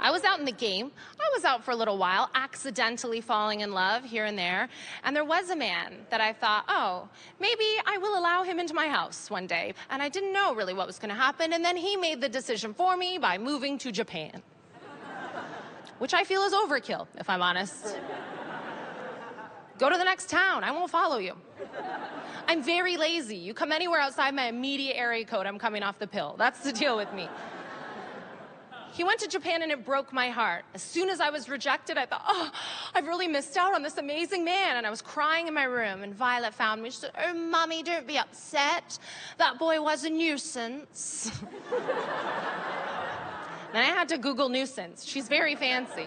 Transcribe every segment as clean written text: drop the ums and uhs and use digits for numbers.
I was out in the game. I was out for a little while, accidentally falling in love here and there. And there was a man that I thought, oh, maybe I will allow him into my house one day. And I didn't know really what was going to happen. And then he made the decision for me by moving to Japan, which I feel is overkill, if I'm honest. Go to the next town. I won't follow you. I'm very lazy. You come anywhere outside my immediate area code, I'm coming off the pill. That's the deal with me. He went to Japan and it broke my heart. As soon as I was rejected, I thought, oh, I've really missed out on this amazing man. And I was crying in my room, and Violet found me. She said, oh, Mommy, don't be upset. That boy was a nuisance. Then I had to Google nuisance. She's very fancy.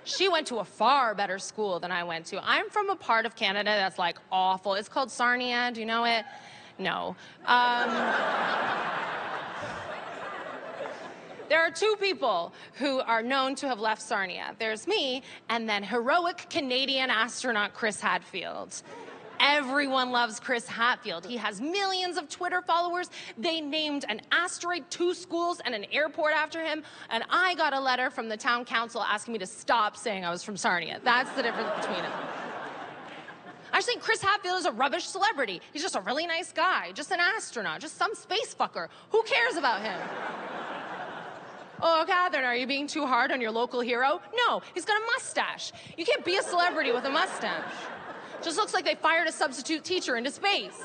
She went to a far better school than I went to. I'm from a part of Canada that's like awful. It's called Sarnia. Do you know it? No. There are two people who are known to have left Sarnia. There's me, and then heroic Canadian astronaut Chris Hadfield. Everyone loves Chris Hadfield. He has millions of Twitter followers. They named an asteroid, 2 schools, and an airport after him. And I got a letter from the town council asking me to stop saying I was from Sarnia. That's the difference between them. I just think Chris Hadfield is a rubbish celebrity. He's just a really nice guy, just an astronaut, just some space fucker. Who cares about him? Oh, Katherine, are you being too hard on your local hero? No, he's got a mustache. You can't be a celebrity with a mustache. Just looks like they fired a substitute teacher into space.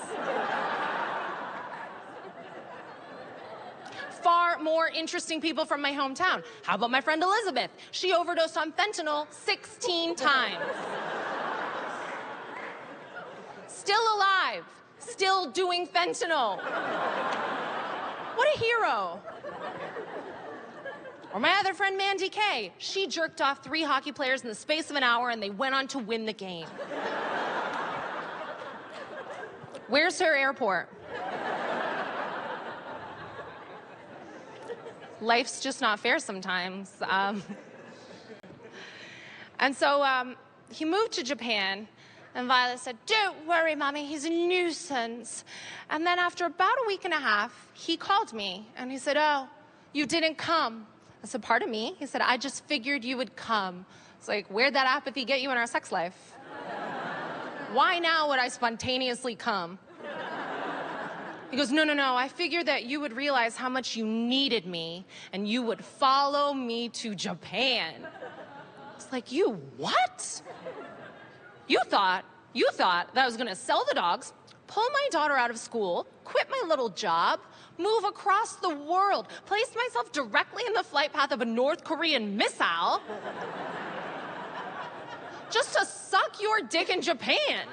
Far more interesting people from my hometown. How about my friend Elizabeth? She overdosed on fentanyl 16 times. Still alive, still doing fentanyl. What a hero. Or my other friend, Mandy Kay. She jerked off 3 hockey players in the space of an hour, and they went on to win the game. Where's her airport? Life's just not fair sometimes. And so he moved to Japan, and Violet said, don't worry, Mommy, he's a nuisance. And then after about a week and a half, he called me, and he said, oh, you didn't come. I said, pardon me? He said, I just figured you would come. It's like, where'd that apathy get you in our sex life? Why now would I spontaneously come? He goes, no, I figured that you would realize how much you needed me and you would follow me to Japan. It's like, you what? You thought that I was gonna sell the dogs, pull my daughter out of school, quit my little job, move across the world, place myself directly in the flight path of a North Korean missile, just to suck your dick in Japan.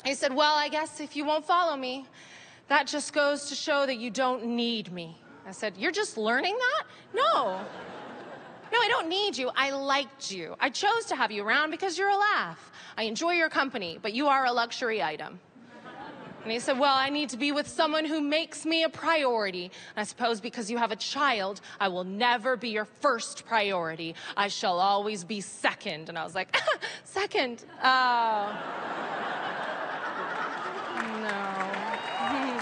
He said, well, I guess if you won't follow me, that just goes to show that you don't need me. I said, you're just learning that? No, I don't need you. I liked you. I chose to have you around because you're a laugh. I enjoy your company, but you are a luxury item. And he said, well, I need to be with someone who makes me a priority. And I suppose because you have a child, I will never be your first priority. I shall always be second. And I was like, second? Oh. No.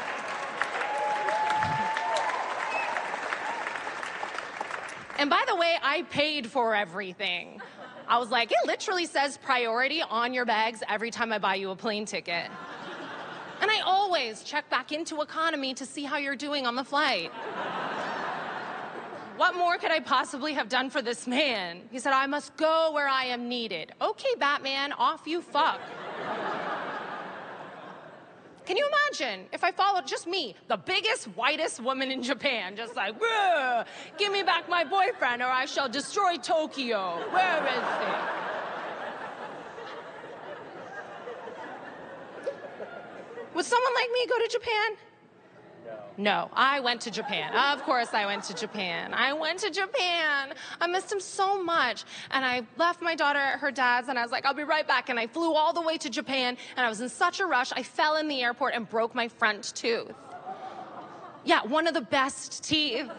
And by the way, I paid for everything. I was like, it literally says priority on your bags every time I buy you a plane ticket. And I always check back into economy to see how you're doing on the flight. What more could I possibly have done for this man? He said, I must go where I am needed. Okay, Batman, off you fuck. Can you imagine if I followed just me, the biggest, whitest woman in Japan, just like, give me back my boyfriend or I shall destroy Tokyo. Where is he? Would someone like me go to Japan? No, I went to Japan. Of course I went to Japan. I missed him so much. And I left my daughter at her dad's and I was like, I'll be right back. And I flew all the way to Japan and I was in such a rush, I fell in the airport and broke my front tooth. Yeah, one of the best teeth.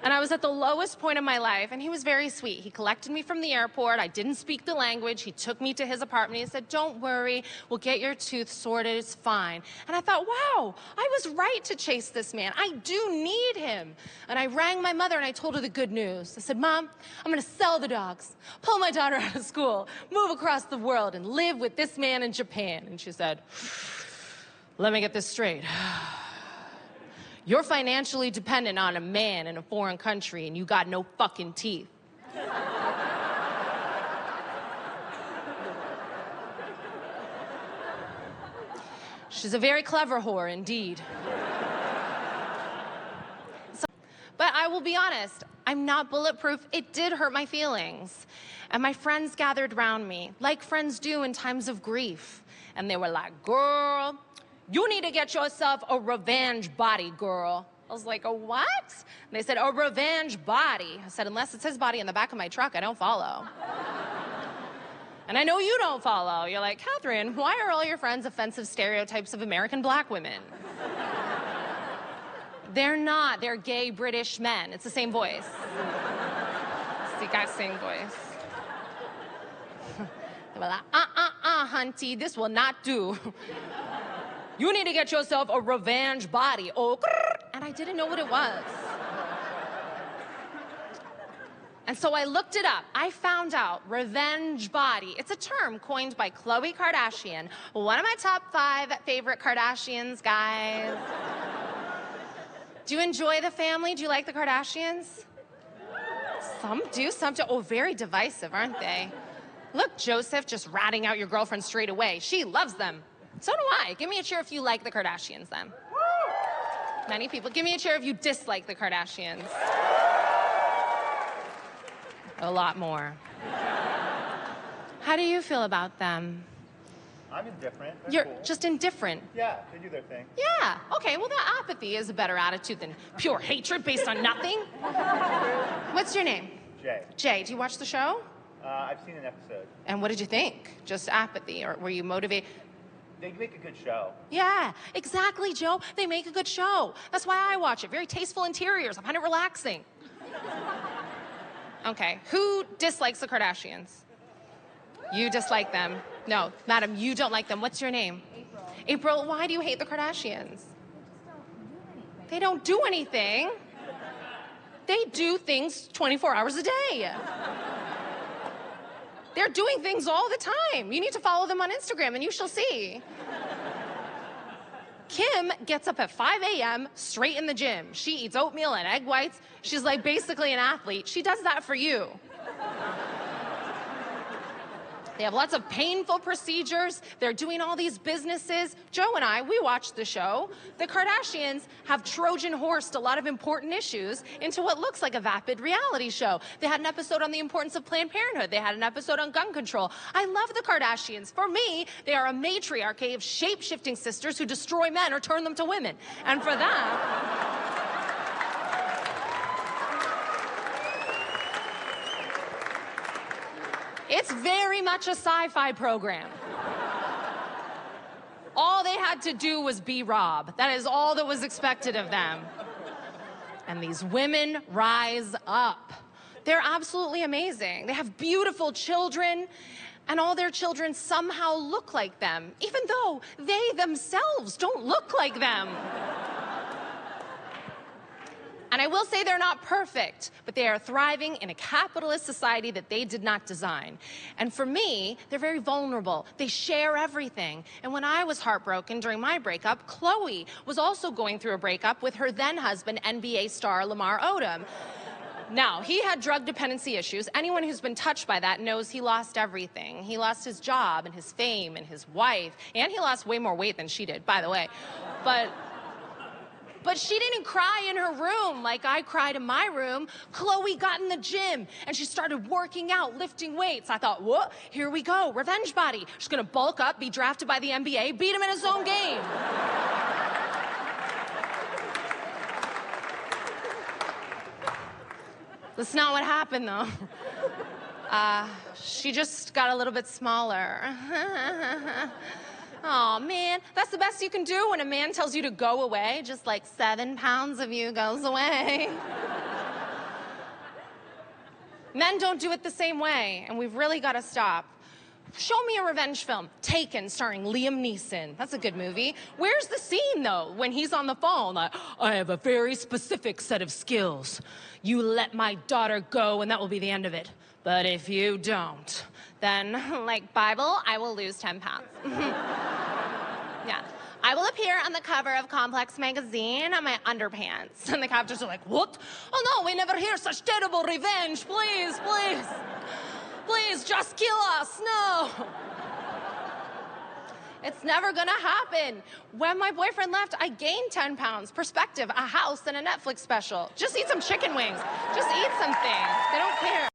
And I was at the lowest point of my life, and he was very sweet. He collected me from the airport. I didn't speak the language. He took me to his apartment. He said, don't worry, we'll get your tooth sorted, it's fine. And I thought, wow, I was right to chase this man. I do need him. And I rang my mother and I told her the good news. I said, Mom, I'm gonna sell the dogs, pull my daughter out of school, move across the world and live with this man in Japan. And she said, let me get this straight. You're financially dependent on a man in a foreign country and you got no fucking teeth. She's a very clever whore indeed. But I will be honest, I'm not bulletproof. It did hurt my feelings. And my friends gathered around me, like friends do in times of grief. And they were like, girl, you need to get yourself a revenge body, girl. I was like, a what? And they said, a revenge body. I said, unless it says body in the back of my truck, I don't follow. And I know you don't follow. You're like, Katherine, why are all your friends offensive stereotypes of American black women? They're not. They're gay British men. It's the same voice. It's the exact same voice. They were like, hunty, this will not do. You need to get yourself a revenge body. Oh, and I didn't know what it was. And so I looked it up. I found out revenge body. It's a term coined by Khloe Kardashian, one of my top 5 favorite Kardashians, guys. Do you enjoy the family? Do you like the Kardashians? Some do, some don't. Oh, very divisive, aren't they? Look, Joseph, just ratting out your girlfriend straight away. She loves them. So do I. Give me a cheer if you like the Kardashians, then. Many people. Give me a cheer if you dislike the Kardashians. A lot more. How do you feel about them? I'm indifferent. You're cool. just indifferent. Yeah, they do their thing. Yeah. Okay, well, that apathy is a better attitude than pure hatred based on nothing. What's your name? Jay. Jay, do you watch the show? I've seen an episode. And what did you think? Just apathy, or were you motivated? They make a good show. Yeah, exactly, Joe. They make a good show. That's why I watch it. Very tasteful interiors. I find it relaxing. Okay, who dislikes the Kardashians? You dislike them. No, madam, you don't like them. What's your name? April. April, why do you hate the Kardashians? They don't do anything. They do things 24 hours a day. They're doing things all the time. You need to follow them on Instagram and you shall see. Kim gets up at 5 a.m. straight in the gym. She eats oatmeal and egg whites. She's like basically an athlete. She does that for you. They have lots of painful procedures. They're doing all these businesses. Joe and I, we watched the show. The Kardashians have Trojan horsed a lot of important issues into what looks like a vapid reality show. They had an episode on the importance of Planned Parenthood. They had an episode on gun control. I love the Kardashians. For me, they are a matriarchy of shape-shifting sisters who destroy men or turn them to women. And for that... It's very much a sci-fi program. All they had to do was be Rob. That is all that was expected of them. And these women rise up. They're absolutely amazing. They have beautiful children, and all their children somehow look like them, even though they themselves don't look like them. And I will say they're not perfect, but they are thriving in a capitalist society that they did not design. And for me, they're very vulnerable. They share everything. And when I was heartbroken during my breakup, Khloe was also going through a breakup with her then husband, NBA star Lamar Odom. Now, he had drug dependency issues. Anyone who's been touched by that knows he lost everything. He lost his job and his fame and his wife, and he lost way more weight than she did, by the way. But she didn't cry in her room like I cried in my room. Khloe got in the gym and she started working out, lifting weights. I thought, whoa, here we go, revenge body. She's gonna bulk up, be drafted by the NBA, beat him in his own game. That's not what happened, though. She just got a little bit smaller. Oh man, that's the best you can do when a man tells you to go away. Just like 7 pounds of you goes away. Men don't do it the same way, and we've really got to stop. Show me a revenge film. Taken, starring Liam Neeson. That's a good movie. Where's the scene, though, when he's on the phone? Like, I have a very specific set of skills. You let my daughter go, and that will be the end of it. But if you don't, then, like Bible, I will lose 10 pounds. Yeah. I will appear on the cover of Complex magazine on my underpants. And the captors are like, what? Oh, no, we never hear such terrible revenge. Please, please. Please, just kill us. No. It's never gonna happen. When my boyfriend left, I gained 10 pounds. Perspective, a house, and a Netflix special. Just eat some chicken wings. Just eat some things. They don't care.